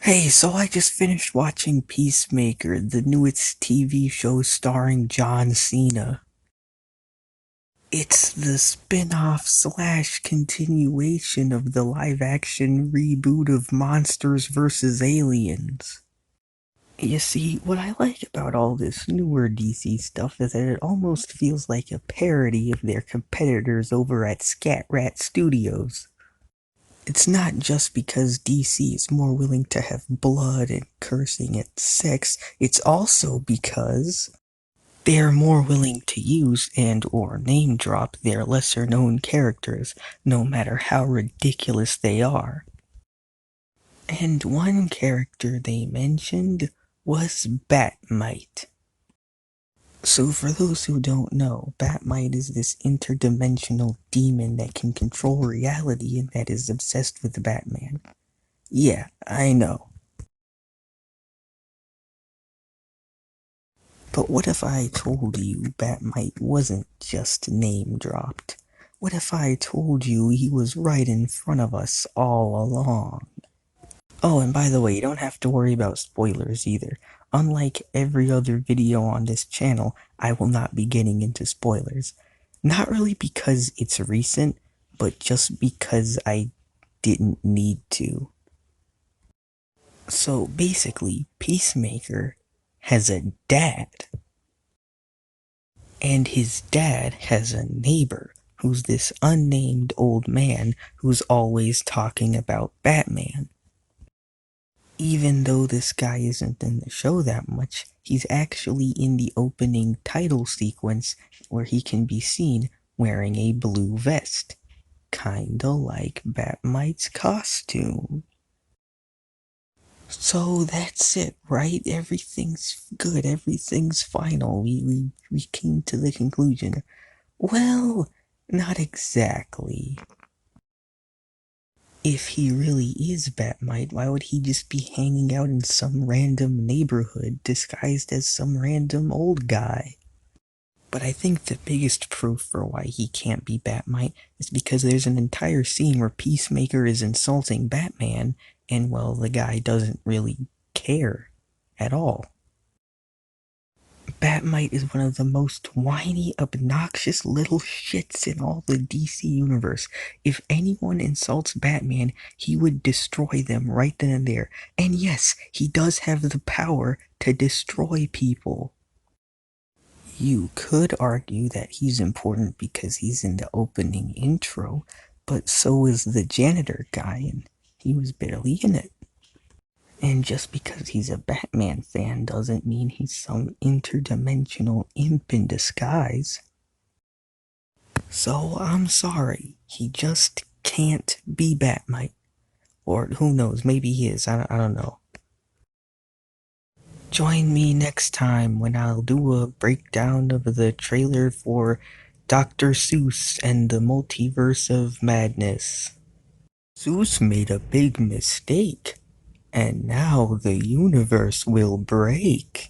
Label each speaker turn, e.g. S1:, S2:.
S1: Hey, so I just finished watching Peacemaker, the newest TV show starring John Cena. It's the spin-off slash continuation of the live-action reboot of Monsters vs. Aliens. You see, what I like about all this newer DC stuff is that it almost feels like a parody of their competitors over at Scat Rat Studios. It's not just because DC is more willing to have blood and cursing and sex, it's also because they're more willing to use and or name drop their lesser known characters, no matter how ridiculous they are. And one character they mentioned was Batmite. So for those who don't know, Batmite is this interdimensional demon that can control reality and that is obsessed with Batman. Yeah, I know. But what if I told you Batmite wasn't just name dropped? What if I told you he was right in front of us all along? Oh, and by the way, you don't have to worry about spoilers either. Unlike every other video on this channel, I will not be getting into spoilers. Not really because it's recent, but just because I didn't need to. So basically, Peacemaker has a dad. And his dad has a neighbor who's this unnamed old man who's always talking about Batman. Even though this guy isn't in the show that much, he's actually in the opening title sequence where he can be seen wearing a blue vest. Kinda like Batmite's costume. So that's it, right? Everything's good, everything's final. We came to the conclusion. Well, not exactly. If he really is Batmite, why would he just be hanging out in some random neighborhood disguised as some random old guy? But I think the biggest proof for why he can't be Batmite is because there's an entire scene where Peacemaker is insulting Batman, and well, the guy doesn't really care at all. Batmite is one of the most whiny, obnoxious little shits in all the DC universe. If anyone insults Batman, he would destroy them right then and there. And yes, he does have the power to destroy people. You could argue that he's important because he's in the opening intro, but so is the janitor guy, and he was barely in it. And just because he's a Batman fan doesn't mean he's some interdimensional imp in disguise. So I'm sorry, he just can't be Batmite. Or who knows, maybe he is, I don't know. Join me next time when I'll do a breakdown of the trailer for Dr. Seuss and the Multiverse of Madness. Seuss made a big mistake, and now the universe will break.